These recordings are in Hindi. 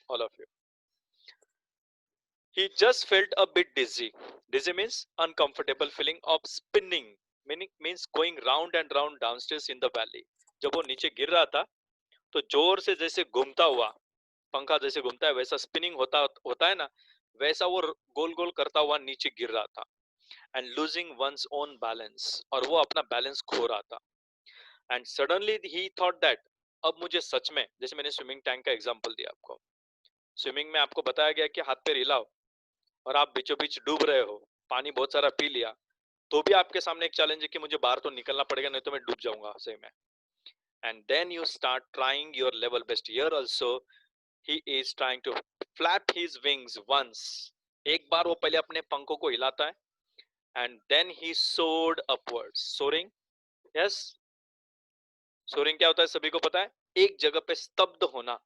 all of you. He just felt a bit dizzy. Dizzy means uncomfortable feeling of spinning, meaning means going round and round downstairs in the valley. जब वो नीचे गिर रहा था तो जोर से जैसे घूमता हुआ, पंखा जैसे घूमता है वैसा स्पिनिंग होता होता है ना, वैसा वो गोल गोल करता हुआ नीचे गिर रहा था. And losing one's own balance, और वो अपना बैलेंस खो रहा था. And suddenly he thought that, अब मुझे सच में, जैसे मैंने स्विमिंग टैंक का एग्जांपल दिया आपको, स्विमिंग में आपको बताया गया कि हाथ पैर हिलाओ, और आप बीचों बीच डूब रहे हो, पानी बहुत सारा पी लिया, तो भी आपके सामने एक चैलेंज है कि मुझे बाहर तो निकलना पड़ेगा, नहीं तो मैं डूब जाऊंगा सही में. And then you start trying your level best. Here also he is trying to flap his wings once. एक बार वो पहले अपने पंखों को हिलाता है, and then he soared upwards. Soaring, yes, soaring क्या होता है सभी को पता है, एक जगह पे स्तब्ध होना,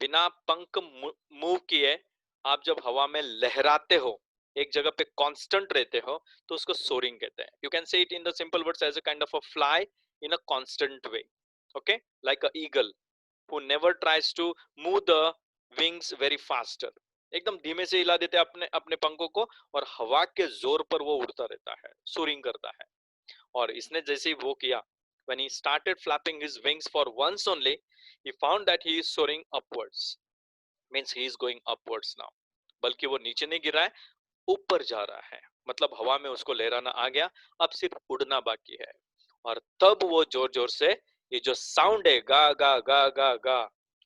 बिना पंख मूव किए आप जब हवा में लहराते हो, एक जगह पे कांस्टेंट रहते हो, तो उसको सोरिंग कहते हैं. You can say it in the simple words as a kind of a fly in a constant way. Okay, like a eagle who never tries to move the wings very faster. एकदम धीमे से हिला देते हैं अपने अपने पंखों को, और हवा के जोर पर वो उड़ता रहता है, सोरिंग करता है. और इसने जैसे ही वो किया, when he started flapping his wings for once only, he found that he is soaring upwards. Means he is going upwards now. बल्कि वो नीचे नहीं गिर रहा है, ऊपर जा रहा है. मतलब हवा में उसको लहराना आ गया, अब सिर्फ उड़ना बाकी है. और तब वो जोर जोर से, ये जो साउंड है गा गा गा गा गा,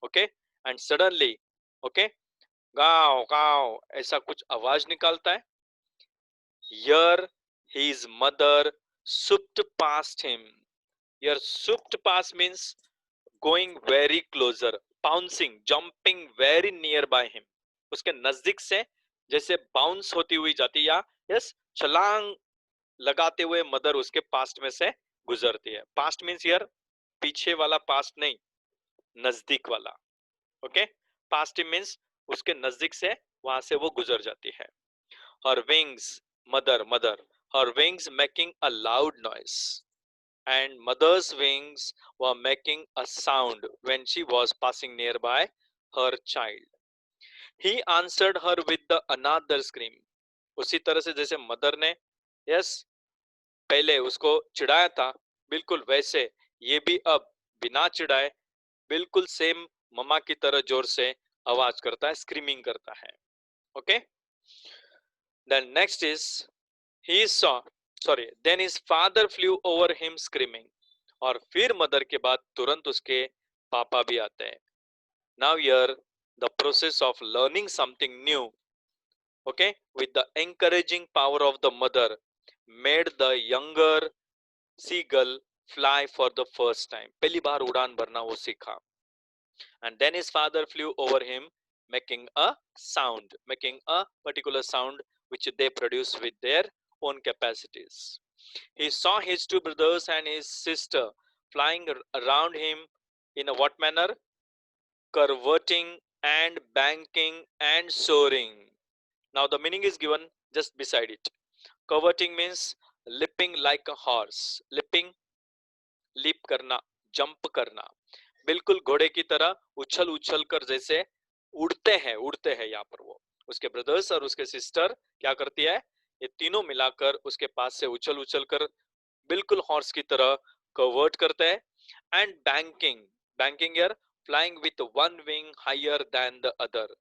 ओके, एंड सडनली, ओके, गाओ गाओ ऐसा कुछ आवाज निकालता है. Here his mother swooped past him. Here swooped past means going very closer, pouncing, jumping very nearby him. उसके नजदीक से जैसे बाउंस होती हुई जाती, या यस, छलांग लगाते हुए मदर उसके पास्ट में से गुजरती है. पास्ट मीन्स हियर पीछे वाला पास्ट नहीं, नजदीक वाला. ओके, पास्ट मीन्स उसके नजदीक से वहां से वो गुजर जाती है. Her wings, mother, her wings making a loud noise. And mother's wings were making a sound when she was passing nearby her child. He answered her with the another scream. उसी तरह से जैसे मदर ने, यस, पहले उसको चिढ़ाया था, बिल्कुल वैसे ये भी अब बिना चिढ़ाए बिल्कुल सेम मम्मा की तरह जोर से आवाज करता है, स्क्रीमिंग करता है. Okay, then next is he saw, sorry, then his father flew over him screaming. और फिर मदर के बाद तुरंत उसके पापा भी आते हैं. Now here the process of learning something new, okay, with the encouraging power of the mother, made the younger seagull fly for the first time. पहली बार उड़ान भरना वो सीखा. And then his father flew over him, making a sound, making a particular sound which they produce with their own capacities. He saw his two brothers and his sister flying around him in a what manner? Curveting and banking and soaring. Now the meaning is given just beside it. Curveting means leaping like a horse. Leaping, leap करना, jump करना, बिल्कुल घोड़े की तरह उछल उछल कर जैसे उड़ते हैं यहाँ पर वो. उसके ब्रदर्स और उसके सिस्टर क्या करती है, ये तीनों मिलाकर उसके पास से उछल उछल कर बिल्कुल हॉर्स की तरह कवर्ट करते हैं. एंड बैंकिंग, बैंकिंग यार, flying with one wing higher than the other.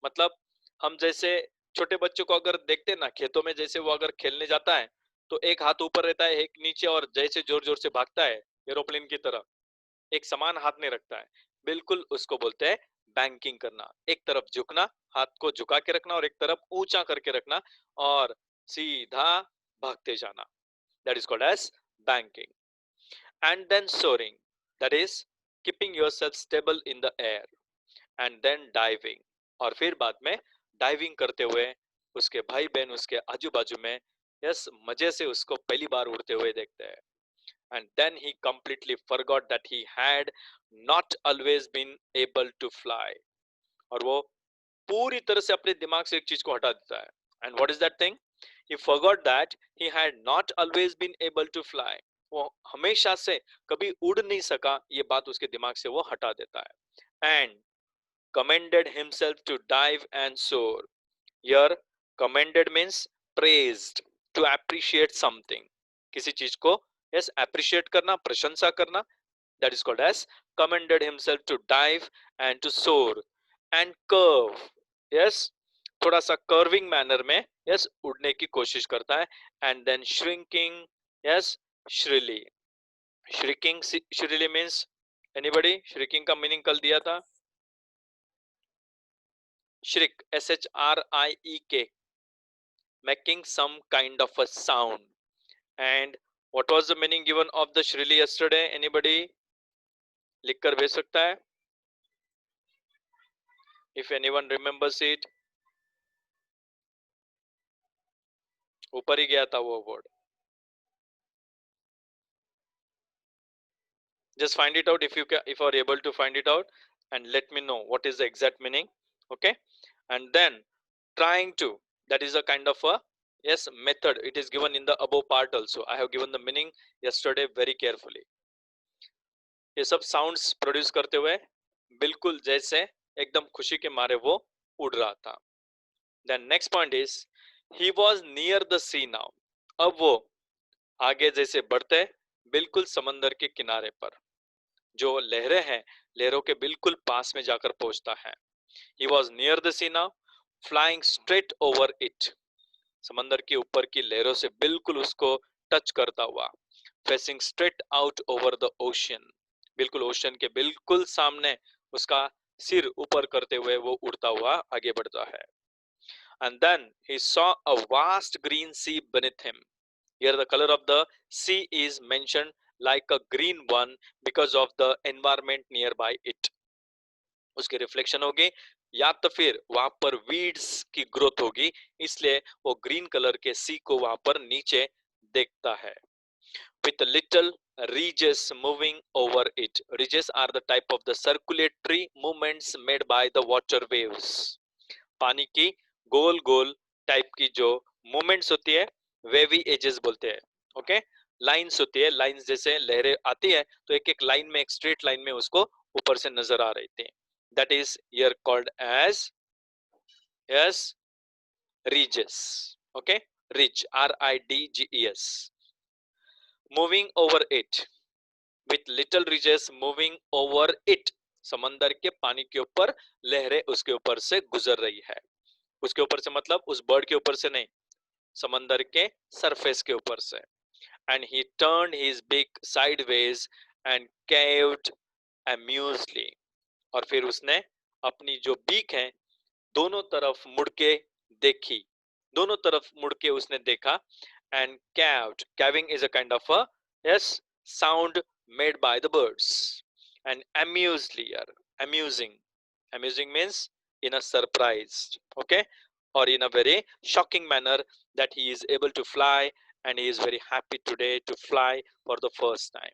मतलब हम जैसे छोटे बच्चों को अगर देखते हैं ना खेतों में, जैसे वो अगर खेलने जाता है तो एक हाथ ऊपर रहता है एक नीचे, और जैसे जोर जोर से भागता है एरोप्लेन की तरह, एक समान हाथ नहीं रखता है, बिल्कुल उसको बोलते हैं बैंकिंग करना. एक तरफ झुकना, हाथ को झुका के रखना, और एक तरफ ऊंचा करके रखना, और सीधा भागते जाना. That is called as banking. And then soaring, that is keeping yourself stable in the air. And then diving, और फिर बाद में डाइविंग करते हुए उसके भाई बहन उसके आजू बाजू में, यस, मजे से उसको पहली बार उड़ते हुए देखते हैं. And then he completely forgot that he had not always been able to fly. और वो पूरी तरह से अपने दिमाग से एक चीज को हटा देता है. And what is that thing? He forgot that he had not always been able to fly. वो हमेशा से कभी उड़ नहीं सका, ये बात उसके दिमाग से वो हटा देता है. And commended himself to dive and soar. Here, commended means praised, to appreciate something. किसी चीज को yes appreciate करना, प्रशंसा करना, that is called as commended himself to dive and to soar and curve. Yes, थोड़ा सा curving manner में yes उड़ने की कोशिश करता है. And then shrinking, yes, shrilly. Shrinking shrilly means anybody? Shrinking का meaning कल दिया था. Shriek, shriek, making some kind of a sound. And what was the meaning given of the shrilly yesterday? Anybody? लिख कर भेज सकता है? If anyone remembers it. ऊपर ही गया था वो word. Just find it out if you are able to find it out, and let me know what is the exact meaning. Okay, and then trying to, that is a kind of a yes method. It is given in the above part also. I have given the meaning yesterday very carefully. ये सब sounds produce करते हुए बिल्कुल जैसे एकदम खुशी के मारे वो उड़ रहा था. Then next point is he was near the sea now. अब वो आगे जैसे बढ़ते बिल्कुल समंदर के किनारे पर, जो लहरें हैं लहरों के बिल्कुल पास में जाकर पहुंचता है. He was near the sea now, flying straight over it. समंदर के ऊपर की लहरों से बिल्कुल उसको टच करता हुआ. Facing straight out over the ocean. बिल्कुल ओशन के बिल्कुल सामने उसका सिर ऊपर करते हुए वो उड़ता हुआ आगे बढ़ता है. And then he saw a vast green sea beneath him. Here the color of the sea is mentioned like a green one because of the environment nearby it. उसकी रिफ्लेक्शन होगी या तो फिर वहां पर वीड्स की ग्रोथ होगी, इसलिए वो ग्रीन कलर के सी को वहां पर नीचे देखता है. With little ridges moving over it. Ridges are the type of the circulatory movements made by the water waves. पानी की गोल गोल टाइप की जो मूवमेंट्स होती है वेवी एजेस बोलते हैं. ओके, लाइंस होती है, लाइंस जैसे लहरें आती है तो एक एक लाइन में, एक स्ट्रेट लाइन में उसको ऊपर से नजर आ रही थी. That is here called as yes ridges. Okay, ridge, ridges. Moving over it. With little ridges moving over it. समंदर के पानी के ऊपर लहरें उसके ऊपर से गुजर रही है. उसके ऊपर से मतलब उस बर्ड के ऊपर से नहीं, समंदर के सरफेस के ऊपर से. And he turned his beak sideways and caved amusedly. और फिर उसने अपनी जो बीक है दोनों तरफ मुड़ के देखी, दोनों तरफ मुड़ के उसने देखा. And caved, caving is a kind of a yes sound made by the birds. And amusedly, amusing, amusing means in a surprised, okay, or in a very shocking manner that he is able to fly, and he is very happy today to fly for the first time.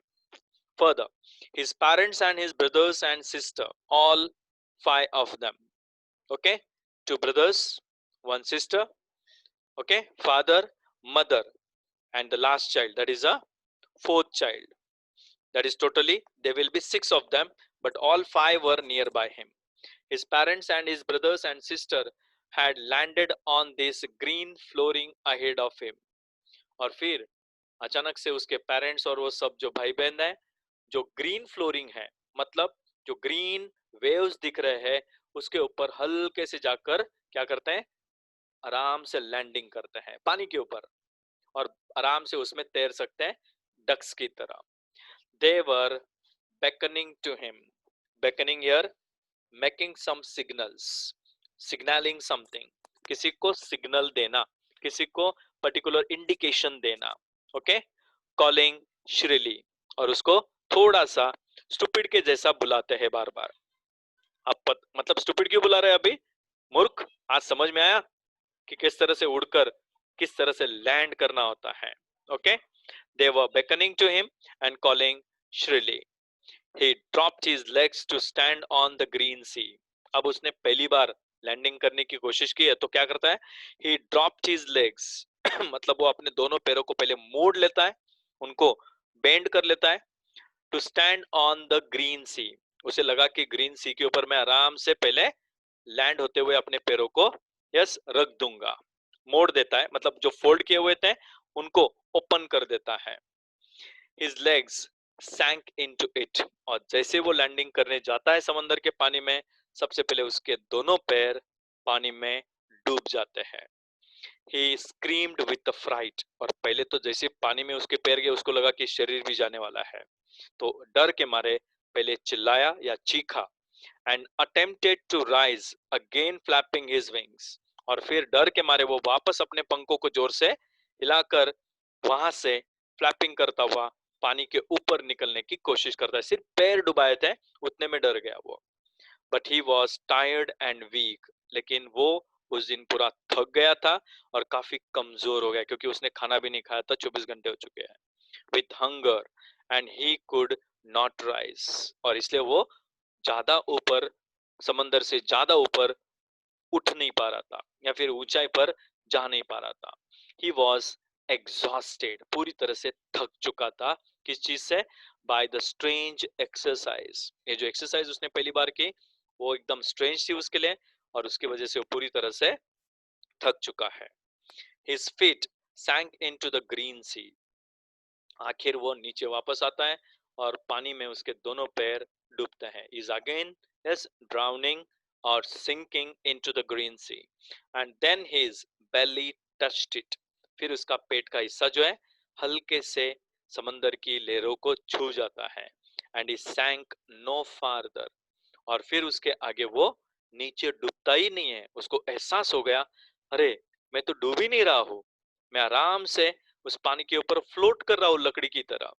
Further, his parents and his brothers and sister, all 5 of them, okay, 2 brothers, 1 sister, okay, father, mother, and the last child, that is a 4th child. That is totally there will be 6 of them, but all 5 were nearby him. His parents and his brothers and sister had landed on this green flooring ahead of him. और फिर अचानक से उसके पेरेंट्स और वो सब जो भाई बहन है, जो ग्रीन फ्लोरिंग है मतलब जो ग्रीन वेव्स दिख रहे हैं उसके ऊपर हल्के से जाकर क्या करते हैं, आराम से लैंडिंग करते हैं पानी के ऊपर और आराम से उसमें तैर सकते हैं डक्स की तरह. They were beckoning to him. Beckoning here, making some signals, signaling something. किसी को सिग्नल देना, किसी को पर्टिकुलर इंडिकेशन देना. ओके, कॉलिंग श्रीली, और उसको थोड़ा सा स्टूपिड के जैसा बुलाते हैं बार बार. आप मतलब स्टूपिड क्यों बुला रहे हैं अभी, मूर्ख? आज समझ में आया कि किस तरह से उड़कर किस तरह से लैंड करना होता है. Okay, they were beckoning to him and calling shrilly. He dropped his legs to stand on the green sea. अब उसने पहली बार लैंडिंग करने की कोशिश की है तो क्या करता है, he dropped his legs मतलब वो अपने दोनों पैरों को पहले मोड़ लेता है, उनको बेंड कर लेता है, to stand on the green sea, उसे लगा कि ग्रीन सी के ऊपर मैं आराम से पहले लैंड होते हुए अपने पैरों को यस रख दूंगा, मोड़ देता है, मतलब जो फोल्ड किए हुए थे उनको ओपन कर देता है। His legs sank into it, और जैसे वो लैंडिंग करने जाता है समंदर के पानी में, सबसे पहले उसके दोनों पैर पानी में डूब जाते हैं। He screamed with the fright, और पहले तो जैसे पानी में उसके पैर गए उसको लगा कि शरीर भी जाने वाला है, तो डर के मारे पहले चिल्लाया या चीखा, and attempted to rise again flapping his wings, और फिर डर के मारे वो वापस अपने पंखों को जोर से हिलाकर वहां से फ्लैपिंग करता हुआ पानी के ऊपर निकलने की कोशिश करता है। सिर्फ पैर डुबाए थे उतने में डर गया वो। But he was tired and weak, लेकिन वो उस दिन पूरा थक गया था और काफी कमजोर हो गया, क्योंकि उसने खाना भी नहीं खाया था, 24 घंटे हो चुके हैं, with hunger, and he could not rise, और इसलिए वो ज्यादा ऊपर, समंदर से ज्यादा ऊपर उठ नहीं पा रहा था या फिर ऊंचाई पर जा नहीं पा रहा था। ही वॉज एग्जॉस्टेड, पूरी तरह से थक चुका था। किस चीज से? बाय द स्ट्रेंज एक्सरसाइज, ये जो एक्सरसाइज उसने पहली बार की वो एकदम स्ट्रेंज थी उसके लिए, और उसकी वजह से वो पूरी तरह से थक चुका है। His feet sank into the green sea, आखिर वो नीचे वापस आता है और पानी में उसके दोनों पैर डूबते हैं। इज अगेन इज ड्राउनिंग और sinking into the green sea, and then his belly touched it, फिर उसका पेट का हिस्सा जो है हल्के से समंदर की लहरों को छू जाता है। एंड ही सैंक नो फार्दर, और फिर उसके आगे वो नीचे डूबता ही नहीं है। उसको एहसास हो गया, अरे मैं तो डूब ही नहीं रहा हूँ, मैं आराम से उस पानी के ऊपर फ्लोट कर रहा हूँ लकड़ी की तरह।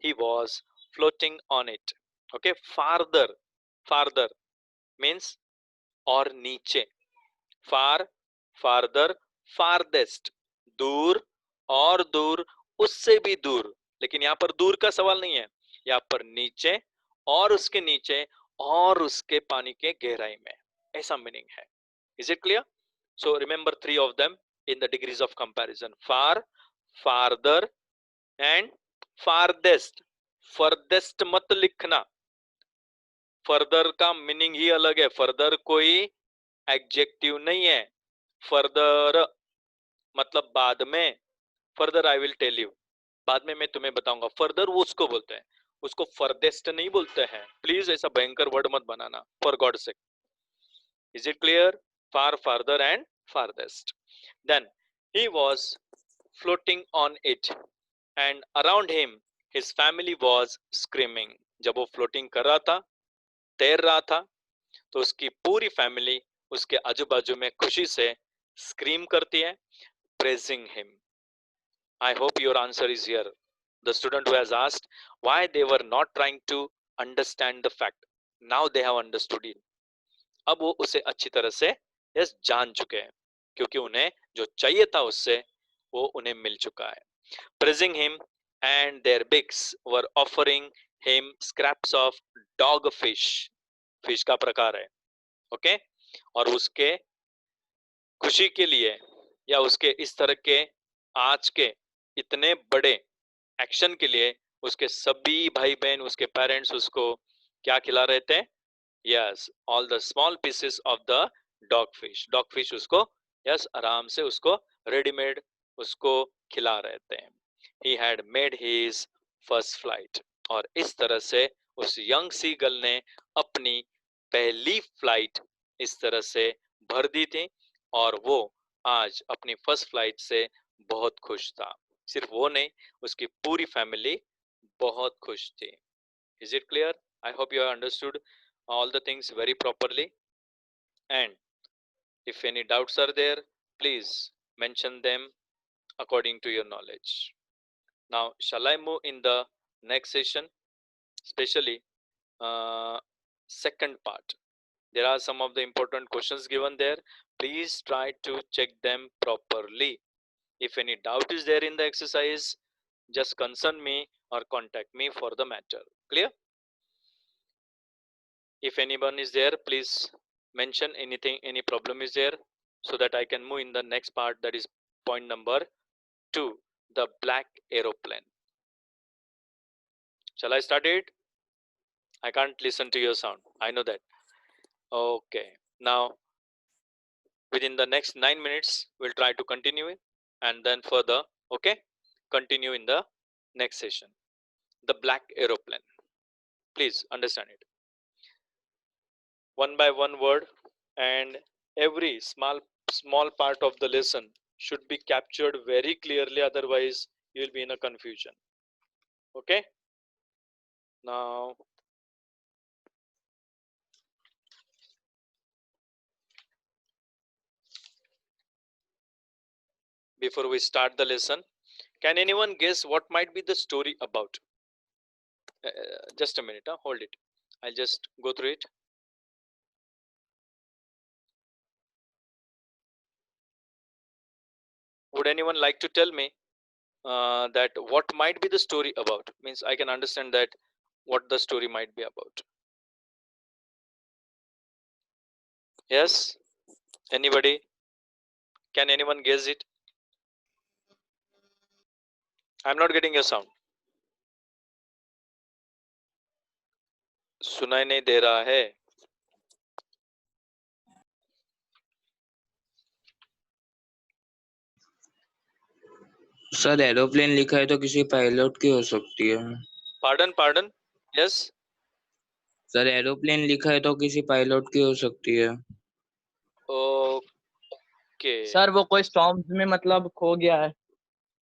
He was floating on it. Okay, farther, farther means और नीचे, फार, फार्दर, फारदेस्ट, दूर और दूर, उससे भी दूर, लेकिन यहाँ पर दूर का सवाल नहीं है, यहाँ पर नीचे और उसके नीचे और उसके पानी के गहराई में, ऐसा मीनिंग है। Is it clear? So remember three of them in the degrees of comparison, far, farther and farthest. Farthest मत लिखना, फर्दर का मीनिंग ही अलग है, फर्दर कोई एडजेक्टिव नहीं है। फर्दर मतलब बाद में, further I will tell you, बाद में मैं तुम्हें बताऊंगा। फर्दर वो उसको बोलते हैं, उसको फर्देस्ट नहीं बोलते हैं। प्लीज ऐसा भयंकर वर्ड मत बनाना, for God sake. Is it clear? Far, farther and farthest. Then he was floating on it, and around him his family was screaming। जब वो फ्लोटिंग कर रहा था, तैर रहा था, तो उसकी पूरी फैमिली उसके आजू बाजू में खुशी से स्क्रीम करती है, praising him। I hope your answer is here. The student who has asked why they were not trying to understand the fact, now they have understood it। अब वो उसे अच्छी तरह से यस जान चुके हैं, क्योंकि उन्हें जो चाहिए था उससे वो उन्हें मिल चुका है। Praising him, and their beaks were offering him scraps of dogfish, fish का प्रकार है, ओके। और उसके खुशी के लिए या उसके इस तरह के आज के इतने बड़े एक्शन के लिए उसके सभी भाई बहन, उसके पेरेंट्स उसको क्या खिला रहे थे? Yes, all the small pieces of the dog fish उसको यस आराम से उसको रेडीमेड उसको खिला रहे थे। He had made his first flight, और इस तरह से उस यंग सी गर्ल ने अपनी पहली फ्लाइट इस तरह से भर दी थी, और वो आज अपनी फर्स्ट फ्लाइट से बहुत खुश था। सिर्फ वो नहीं, उसकी पूरी फैमिली बहुत खुश थी। Is it clear? I hope you have understood all the things very properly, and if any doubts are there, please mention them according to your knowledge. Now shall I move in the next session, especially second part? There are some of the important questions given there, please try to check them properly. If any doubt is there in the exercise, just concern me or contact me for the matter. Clear? If anyone is there, please mention anything, any problem is there, so that I can move in the next part, that is point number 2, the black aeroplane. Shall I start it? I can't listen to your sound. I know that. Okay. Now, within the next 9 minutes, we'll try to continue it and then further, okay? Continue in the next session. The black aeroplane. Please understand it. One by one word, and every small part of the lesson should be captured very clearly, otherwise you'll be in a confusion. Okay? Now, before we start the lesson, can anyone guess what might be the story about? Just a minute, hold it. I'll just go through it. Would anyone like to tell me that what might be the story about? Means I can understand that what the story might be about. Yes? Anybody? Can anyone guess it? I'm not getting your sound. सुनाई नहीं दे रहा है. सर एरोप्लेन लिखा है तो किसी पायलट की हो सकती है. Pardon? Yes? सर एरोप्लेन लिखा है तो किसी पायलट की हो सकती है. Okay. सर वो कोई स्टॉर्म में मतलब खो गया है.